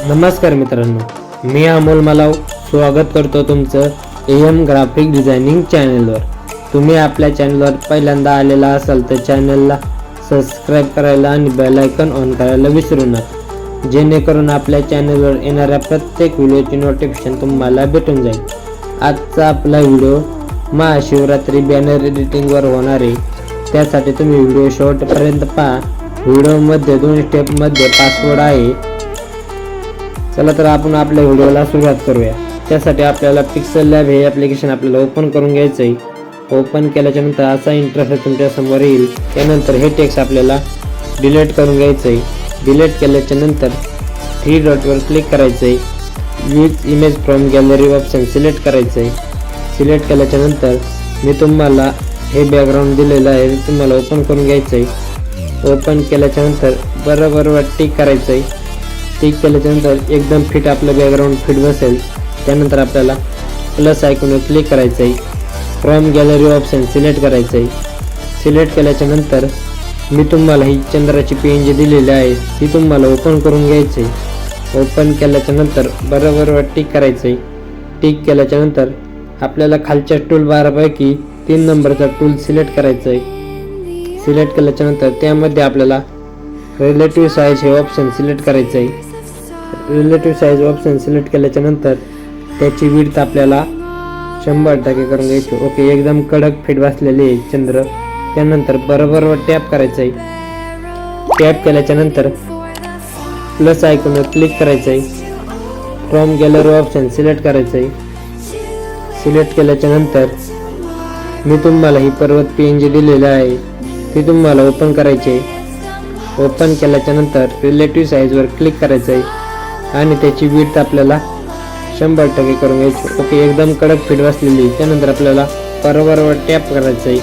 नमस्कार मित्रांनो, मी अमोल मलाव स्वागत करतो तुमचं AM ग्राफिक डिझायनिंग चॅनलवर। तुम्ही आपल्या चॅनलवर पहिल्यांदा आलेला असाल तर चॅनलला सबस्क्राइब करायला आणि बेल आयकॉन ऑन करायला विसरू नका, जेणेकरून आपल्या चॅनलवर येणाऱ्या प्रत्येक व्हिडिओची नोटिफिकेशन तुम्हाला भेटून जाईल। आजचा आपला व्हिडिओ महाशिवरात्री बॅनर एडिटिंगवर होणार आहे, त्यासाठी तुम्ही व्हिडिओ शेवटपर्यंत पहा। व्हिडिओमध्ये 2 स्टेपमध्ये पासवर्ड आहे। चला तर आपण आपल्या व्हिडिओला सुरुवात करूया। त्यासाठी आपल्याला पिक्सेल लॅब हे ॲप्लिकेशन आपल्याला ओपन करून घ्यायचं आहे। ओपन केल्यानंतर असा इंटरफेस तुमच्या समोर येईल। त्यानंतर हे टेक्स्ट आपल्याला डिलीट करून घ्यायचं आहे। डिलीट केल्यानंतर 3 डॉटवर क्लिक करायचं आहे। Use image from gallery option select करायचं आहे। सिलेक्ट केल्यानंतर मी तुम्हाला हे बॅकग्राऊंड दिलेलं आहे, तुम्हाला ओपन करून घ्यायचं आहे। ओपन केल्यानंतर बरोबर टिक करायचं आहे। टिक केल्यानंतर एकदम फिट आपलं बॅकग्राऊंड फिट बसेल। त्यानंतर आपल्याला प्लस आयकॉनवर क्लिक करायचं आहे। फ्रॉम गॅलरी ऑप्शन सिलेक्ट करायचं आहे। सिलेक्ट केल्यानंतर मी तुम्हाला ही चंद्राची PNG दिलेली आहे, ती तुम्हाला ओपन करून घ्यायची आहे। ओपन केल्यानंतर बरोबर टिक करायचं आहे। टिक केल्यानंतर आपल्याला खालच्या टूल बारपैकी 3 नंबरचा टूल सिलेक्ट करायचं आहे। सिलेक्ट केल्यानंतर त्यामध्ये आपल्याला रिलेटिव्ह साईज हे ऑप्शन सिलेक्ट करायचं आहे। रिलेटिव्ह साईज ऑप्शन सिलेक्ट केल्यानंतर त्याची विड्थ आपल्याला 100% करून घ्यायची। ओके, एकदम कडक फिट बसलेली आहे चंद्र। त्यानंतर बरोबर टॅप करायचं आहे। टॅप केल्यानंतर प्लस आयकॉनवर क्लिक करायचं आहे। फ्रॉम गॅलरी ऑप्शन सिलेक्ट करायचं आहे। सिलेक्ट केल्यानंतर मी तुम्हाला ही पर्वत PNG दिलेली आहे, ती तुम्हाला ओपन करायची आहे। ओपन केल्यानंतर रिलेटिव्ह साईजवर क्लिक करायचं आहे आणि त्याची विड्थ आपल्याला 100% करून घ्यायची। ओके, एकदम कडक फिट बसलेली। त्यानंतर आपल्याला बरोबर टॅप करायचं आहे।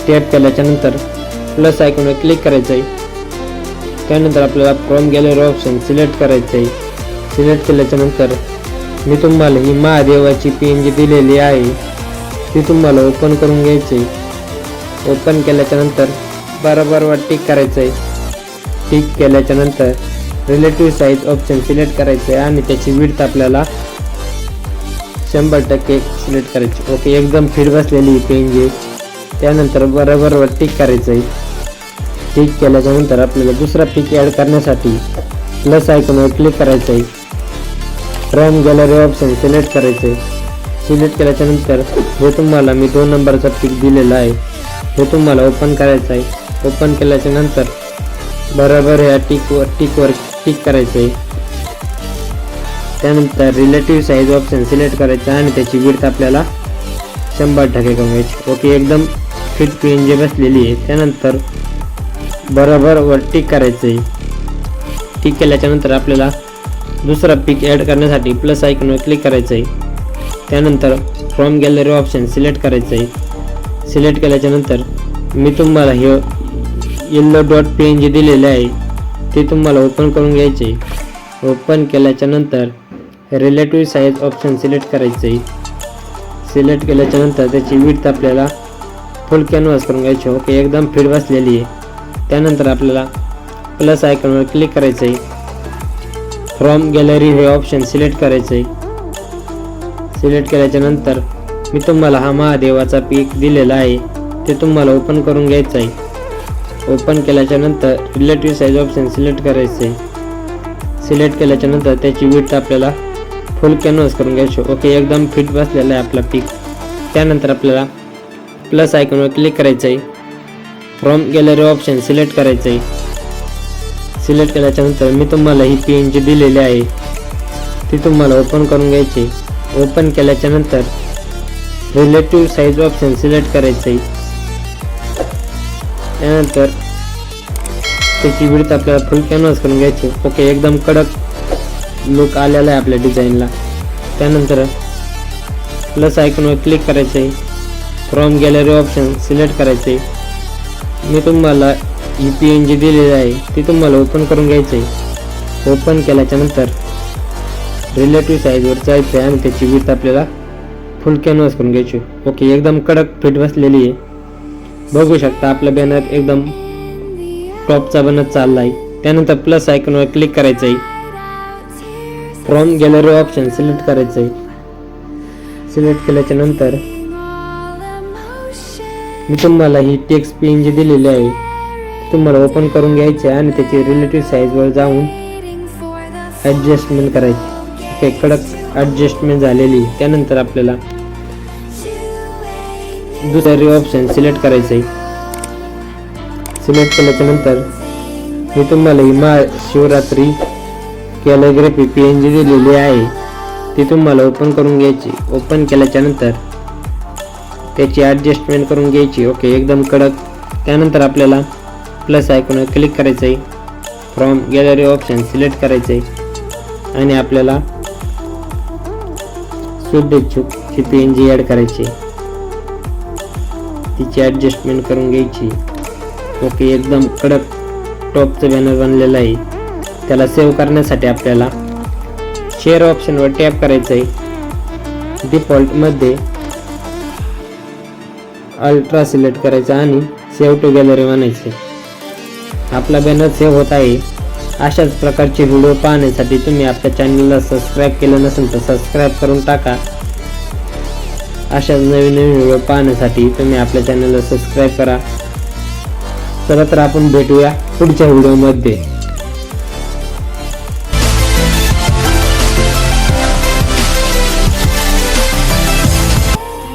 टॅप केल्यानंतर प्लस आयकॉनवर क्लिक करायचं आहे। त्यानंतर आपल्याला फ्रॉम गॅलरी ऑप्शन सिलेक्ट करायचं आहे। सिलेक्ट केल्यानंतर मी तुम्हाला ही महादेवाची PNG दिलेली आहे, ती तुम्हाला ओपन करून घ्यायची आहे। ओपन केल्यानंतर बरोबर टिक करायचं आहे। टिक केल्यानंतर रिलेटिव्ह साईज ऑप्शन सिलेक्ट करायचं आहे आणि त्याची विड्थ आपल्याला 100% सिलेक्ट करायची। ओके, एकदम फिट बसलेली PNG। त्यानंतर बरोबर टिक करायचं आहे। टिक केल्यानंतर आपल्याला दुसरा पिक ॲड करण्यासाठी प्लस आयकॉनवर क्लिक करायचं आहे। फ्रॉम गॅलरी ऑप्शन सिलेक्ट करायचं आहे। सिलेक्ट केल्यानंतर हे तुम्हाला मी 2 नंबरचा पिक दिलेला आहे, हे तुम्हाला ओपन करायचं आहे। ओपन केल्यानंतर बरोबर ह्या टिकवर टिक करायचं आहे। त्यानंतर रिलेटिव्ह साईज ऑप्शन सिलेक्ट करायचं आणि त्याची विड्थ आपल्याला 100% करून घ्यायची। ओके, एकदम फिट PNG बसलेली आहे। त्यानंतर बरोबर टिक करायचं आहे। टिक केल्यानंतर आपल्याला दुसरा पिक ॲड करण्यासाठी प्लस आयकॉनवर क्लिक करायचं आहे। त्यानंतर फ्रॉम गॅलरी ऑप्शन सिलेक्ट करायचं आहे। सिलेक्ट केल्यानंतर मी तुम्हाला हे येलो डॉट PNG दिलेले आहे, ते तुम्हाला ओपन करून घ्यायचे। ओपन केल्यानंतर रिलेटिव्ह साईज ऑप्शन सिलेक्ट करायचं आहे। सिलेक्ट केल्यानंतर त्याची विड्थ आपल्याला फुल कॅनव्हास करून घ्यायची। ओके, एकदम फिट बसलेली आहे। त्यानंतर आपल्याला प्लस आयकॉनवर क्लिक करायचं आहे। फ्रॉम गॅलरी हे ऑप्शन सिलेक्ट करायचं आहे। सिलेक्ट केल्यानंतर मी तुम्हाला हा महादेवाचा पिक दिलेला आहे, ते तुम्हाला ओपन करून घ्यायचं आहे। ओपन केल्यानंतर रिलेटिव्ह साईज ऑप्शन सिलेक्ट करायचं आहे। सिलेक्ट केल्यानंतर त्याची विड्थ आपल्याला फुल कॅनव्हास करून घ्यायची। ओके, एकदम फिट बसलेला आहे आपला पिक। त्यानंतर आपल्याला प्लस आयकॉनवर क्लिक करायचं आहे। फ्रॉम गॅलरी ऑप्शन सिलेक्ट करायचं आहे। सिलेक्ट केल्यानंतर मी तुम्हाला ही PNG दिलेली आहे, ती तुम्हाला ओपन करून घ्यायची। ओपन केल्यानंतर रिलेटिव्ह साईज ऑप्शन सिलेक्ट करायचं आहे। त्यानंतर त्याची विड्थ आपल्याला फुल कॅनव्हास करून घ्यायची। ओके, एकदम कडक लुक आलेला आहे आपल्या डिझाईनला। त्यानंतर प्लस आयकॉनवर क्लिक करायचं आहे। फ्रॉम गॅलरी ऑप्शन सिलेक्ट करायचं आहे। मी तुम्हाला ही PNG दिलेली आहे, ती तुम्हाला ओपन करून घ्यायचं आहे। ओपन केल्यानंतर रिलेटिव्ह साईजवर जायचं आहे आणि त्याची विड्थ आपल्याला फुल कॅनव्हास करून घ्यायची। ओके, एकदम कडक फिट बसलेली आहे। बघू शकता आपला बॅनर एकदम टॉपचा बनत चालला आहे। त्यानंतर प्लस आयकॉनवर क्लिक करायचं आहे। फ्रॉम गॅलरी ऑप्शन सिलेक्ट करायचं आहे. सिलेक्ट केल्याच्या नंतर मी तुम्हाला ही टेक्स्ट PNG दिलेली आहे, तुम्हाला ओपन करून घ्यायचे आणि त्याची रिलेटिव्ह साईजवर जाऊन ॲडजस्टमेंट करायची. ओके, कडक ॲडजस्टमेंट झालेली. त्यानंतर आपल्याला दुसरी ऑप्शन सिलेक्ट करायचं आहे. सिलेक्ट केल्याच्या नंतर मी तुम्हाला ही महाशिवरात्री कॅलिग्राफी PNG दिलेली आहे, ती तुम्हाला ओपन करून घ्यायची. ओपन केल्याच्या नंतर त्याची ॲडजस्टमेंट करून घ्यायची. ओके, एकदम कडक. त्यानंतर आपल्याला प्लस आयकॉनवर क्लिक करायचं आहे. फ्रॉम गॅलरी ऑप्शन सिलेक्ट करायचं आहे आणि आपल्याला शुद्धचूकची PNG ॲड करायची, तिची ॲडजस्टमेंट करून घ्यायची. ओके, एकदम कडक टॉपचं बॅनर बनलेलं आहे. त्याला सेव्ह करण्यासाठी आपल्याला शेअर ऑप्शनवर टॅप करायचं आहे. डिफॉल्टमध्ये अल्ट्रा सिलेक्ट करायचा आणि सेव्ह टू गॅलरी म्हणायचे. आपला बॅनर सेव्ह होत आहे. अशाच प्रकारचे व्हिडिओ पाहण्यासाठी तुम्ही आपल्या चॅनलला सबस्क्राईब केलं नसेल तर सबस्क्राईब करून टाका. अशाच नवीन नवीन व्हिडिओ पाहण्यासाठी तुम्ही आपल्या चॅनलला सबस्क्राईब करा. चला तर आपण भेटूया पुढच्या व्हिडिओमध्ये.